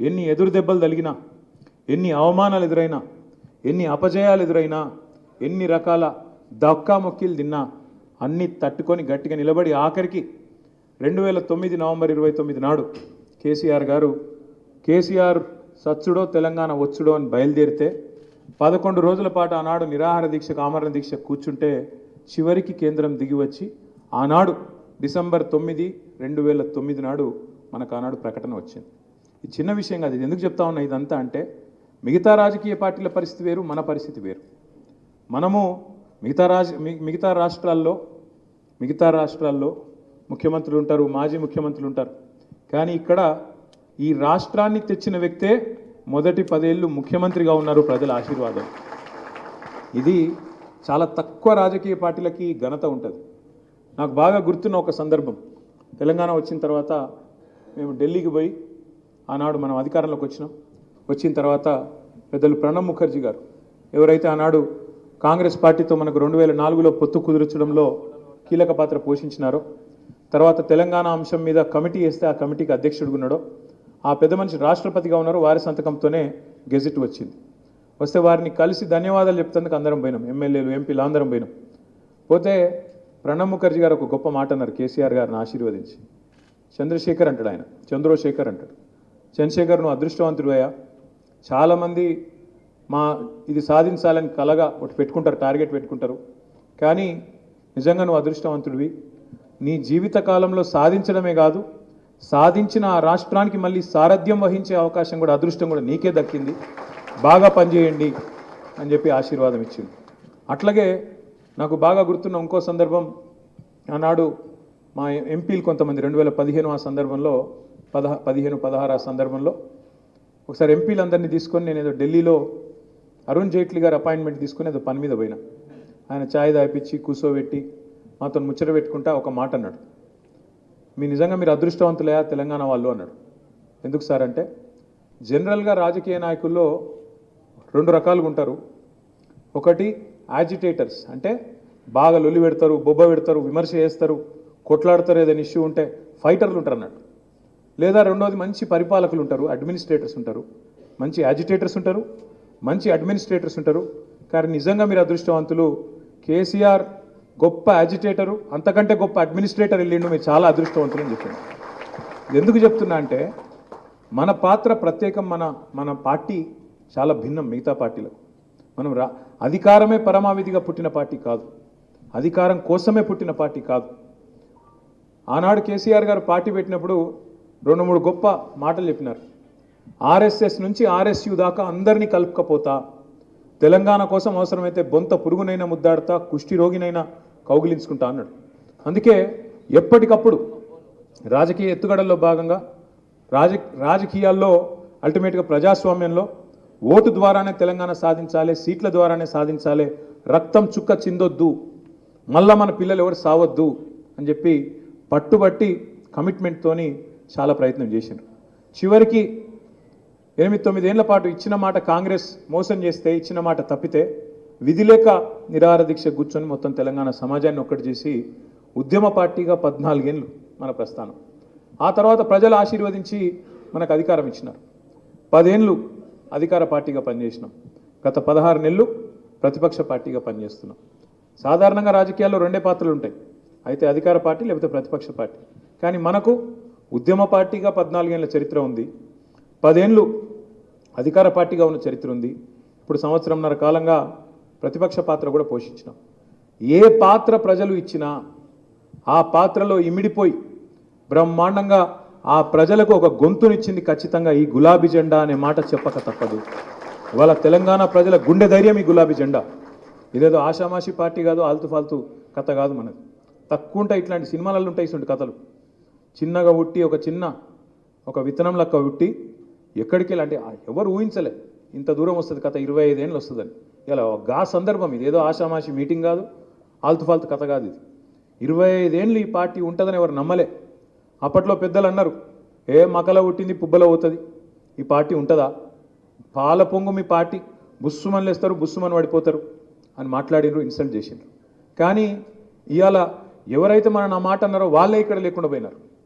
ఎన్ని ఎదురు దెబ్బలు తగిలినా, ఎన్ని అవమానాలు ఎదురైనా, ఎన్ని అపజయాలు ఎదురైనా, ఎన్ని రకాల దక్కాముక్కీలు తిన్నా అన్నీ తట్టుకొని గట్టిగా నిలబడి ఆఖరికి 2009 నవంబర్ 29 నాడు కేసీఆర్ సచ్చుడో తెలంగాణ వచ్చుడో అని బయలుదేరితే 11 రోజుల పాటు ఆనాడు నిరాహార దీక్షకు ఆమరణ దీక్ష కూర్చుంటే చివరికి కేంద్రం దిగి వచ్చి ఆనాడు డిసెంబర్ 9, 2009 నాడు మనకు ఆనాడు ప్రకటన వచ్చింది. ఇది చిన్న విషయం కాదు. ఇది ఎందుకు చెప్తా ఉన్నా ఇదంతా అంటే మిగతా రాజకీయ పార్టీల పరిస్థితి వేరు, మన పరిస్థితి వేరు. మనము మిగతా రాష్ట్రాల్లో ముఖ్యమంత్రులు ఉంటారు, మాజీ ముఖ్యమంత్రులు ఉంటారు. కానీ ఇక్కడ ఈ రాష్ట్రాన్ని తెచ్చిన వ్యక్తే మొదటి 10 ఏళ్ళు ముఖ్యమంత్రిగా ఉన్నారు, ప్రజల ఆశీర్వాదం. ఇది చాలా తక్కువ రాజకీయ పార్టీలకి ఘనత ఉంటుంది. నాకు బాగా గుర్తున్న ఒక సందర్భం, తెలంగాణ వచ్చిన తర్వాత మేము ఢిల్లీకి పోయి ఆనాడు మనం అధికారంలోకి వచ్చిన తర్వాత పెద్దలు ప్రణబ్ ముఖర్జీ గారు ఎవరైతే ఆనాడు కాంగ్రెస్ పార్టీతో మనకు 2004లో పొత్తు కుదుర్చడంలో కీలక పాత్ర పోషించినారో, తర్వాత తెలంగాణ అంశం మీద కమిటీ వేస్తే ఆ కమిటీకి అధ్యక్షుడిగా ఉన్నాడో, ఆ పెద్ద మనిషి రాష్ట్రపతిగా ఉన్నారో, వారి సంతకంతోనే గెజిట్ వచ్చింది. వస్తే వారిని కలిసి ధన్యవాదాలు చెప్తందుకు అందరం పోయినాం, ఎమ్మెల్యేలు ఎంపీలు అందరం పోయినాం. పోతే ప్రణబ్ ముఖర్జీ గారు ఒక గొప్ప మాట అన్నారు కేసీఆర్ గారిని ఆశీర్వదించి. చంద్రశేఖర్ అంటాడు ఆయన, చంద్రశేఖర్ అంటాడు. చంద్రశేఖర్ నువ్వు అదృష్టవంతుడివయ్యా, చాలామంది ఇది సాధించాలని కలగా ఒకటి పెట్టుకుంటారు, టార్గెట్ పెట్టుకుంటారు. కానీ నిజంగా నువ్వు అదృష్టవంతుడివి. నీ జీవిత కాలంలో సాధించడమే కాదు, సాధించిన ఆ రాష్ట్రానికి మళ్ళీ సారథ్యం వహించే అవకాశం కూడా, అదృష్టం కూడా నీకే దక్కింది. బాగా పనిచేయండి అని చెప్పి ఆశీర్వాదం ఇచ్చింది. అట్లాగే నాకు బాగా గుర్తున్న ఇంకో సందర్భం, ఆనాడు మా ఎంపీలు కొంతమంది 2015 ఆ సందర్భంలో 16 ఆ సందర్భంలో ఒకసారి ఎంపీలందరినీ తీసుకొని నేను ఏదో ఢిల్లీలో అరుణ్ జైట్లీ గారు అపాయింట్మెంట్ తీసుకుని ఏదో పని మీద పోయినా. ఆయన ఛాయ్ దాయిపించి కూర్చోబెట్టి మాతో ముచ్చట పెట్టుకుంటా ఒక మాట అన్నాడు, నిజంగా మీరు అదృష్టవంతులయా తెలంగాణ వాళ్ళు అన్నాడు. ఎందుకు సార్ అంటే, జనరల్గా రాజకీయ నాయకుల్లో 2 రకాలుగా ఉంటారు. ఒకటి యాజిటేటర్స్, అంటే బాగా లొల్లి పెడతారు, బొబ్బ పెడతారు, విమర్శ చేస్తారు, కొట్లాడతారు, ఏదైనా ఇష్యూ ఉంటే ఫైటర్లు ఉంటారు అన్నట్టు. లేదా రెండోది మంచి పరిపాలకులు ఉంటారు, అడ్మినిస్ట్రేటర్స్ ఉంటారు. మంచి యాజిటేటర్స్ ఉంటారు, మంచి అడ్మినిస్ట్రేటర్స్ ఉంటారు. కానీ నిజంగా మీరు అదృష్టవంతులు. కేసీఆర్ గొప్ప యాజిటేటరు, అంతకంటే గొప్ప అడ్మినిస్ట్రేటర్ వెళ్ళిండు, మీరు చాలా అదృష్టవంతులు అని చెప్పాను. ఎందుకు చెప్తున్నా అంటే మన పాత్ర ప్రత్యేకం. మన పార్టీ చాలా భిన్నం మిగతా పార్టీలకు. మనం అధికారమే పరమావధిగా పుట్టిన పార్టీ కాదు, అధికారం కోసమే పుట్టిన పార్టీ కాదు. ఆనాడు కేసీఆర్ గారు పార్టీ పెట్టినప్పుడు 2-3 గొప్ప మాటలు చెప్పినారు. ఆర్ఎస్ఎస్ నుంచి ఆర్ఎస్యు దాకా అందరినీ కలుపుకపోతా, తెలంగాణ కోసం అవసరమైతే బొంత పురుగునైనా ముద్దాడుతా, కుష్టి రోగినైనా కౌగిలించుకుంటా అన్నాడు. అందుకే ఎప్పటికప్పుడు రాజకీయ ఎత్తుగడల్లో భాగంగా రాజకీయాల్లో అల్టిమేట్గా ప్రజాస్వామ్యంలో ఓటు ద్వారానే తెలంగాణ సాధించాలి, సీట్ల ద్వారానే సాధించాలి, రక్తం చుక్క చిందొద్దు, మళ్ళా మన పిల్లలు ఎవరు సావద్దు అని చెప్పి పట్టుబట్టి కమిట్మెంట్తోని చాలా ప్రయత్నం చేసిండ్రు. చివరికి 8-9 ఏళ్ల పాటు ఇచ్చిన మాట కాంగ్రెస్ మోసం చేస్తే, ఇచ్చిన మాట తప్పితే విధిలేక నిరాహార దీక్ష కూర్చొని మొత్తం తెలంగాణ సమాజాన్ని ఒక్కటి చేసి ఉద్యమ పార్టీగా 14 ఏళ్ళు మన ప్రస్థానం. ఆ తర్వాత ప్రజలు ఆశీర్వదించి మనకు అధికారం ఇచ్చినారు. 10 ఏళ్ళు అధికార పార్టీగా పనిచేసినాం. గత 16 నెలలు ప్రతిపక్ష పార్టీగా పనిచేస్తున్నాం. సాధారణంగా రాజకీయాల్లో 2 పాత్రలు ఉంటాయి, అయితే అధికార పార్టీ లేకపోతే ప్రతిపక్ష పార్టీ. కానీ మనకు ఉద్యమ పార్టీగా 14 ఏళ్ల చరిత్ర ఉంది, 10 ఏళ్ళు అధికార పార్టీగా ఉన్న చరిత్ర ఉంది. ఇప్పుడు 1.5 సంవత్సరం కాలంగా ప్రతిపక్ష పాత్ర కూడా పోషించినాం. ఏ పాత్ర ప్రజలు ఇచ్చినా ఆ పాత్రలో ఇమిడిపోయి బ్రహ్మాండంగా ఆ ప్రజలకు ఒక గొంతునిచ్చింది ఖచ్చితంగా ఈ గులాబీ జెండా అనే మాట చెప్పక తప్పదు. ఇవాళ తెలంగాణ ప్రజల గుండె ధైర్యం ఈ గులాబీ జెండా. ఇదేదో ఆషామాషి పార్టీ కాదు, ఆల్తు ఫాల్తు కథ కాదు మనది. తక్కువ ఉంటాయి ఇట్లాంటి సినిమాలలో ఉంటాయి ఇటువంటి కథలు. చిన్నగా ఉట్టి ఒక విత్తనం లెక్క ఉట్టి ఎక్కడికి వెళ్ళి అంటే ఎవరు ఊహించలే ఇంత దూరం వస్తుంది కథ, 25 ఏళ్ళు వస్తుందని. ఇలా గా సందర్భం ఇది, ఏదో ఆషామాషి మీటింగ్ కాదు, ఆల్తు ఫాల్తు కథ కాదు ఇది. 25 ఏళ్ళు ఈ పార్టీ ఉంటుందని ఎవరు నమ్మలే. అప్పట్లో పెద్దలు అన్నారు, మకల పుట్టింది పుబ్బలో పోతుంది, ఈ పార్టీ ఉంటుందా, పాల పొంగు మీ పార్టీ, బుస్సుమని లేస్తారు, బుస్సుమని పడిపోతారు అని మాట్లాడినరు, ఇన్సల్ట్ చేసిండ్రు. కానీ ఇవాళ ఎవరైతే మన మాట అన్నారో వాళ్ళే ఇక్కడ లేకుండా పోయినారు.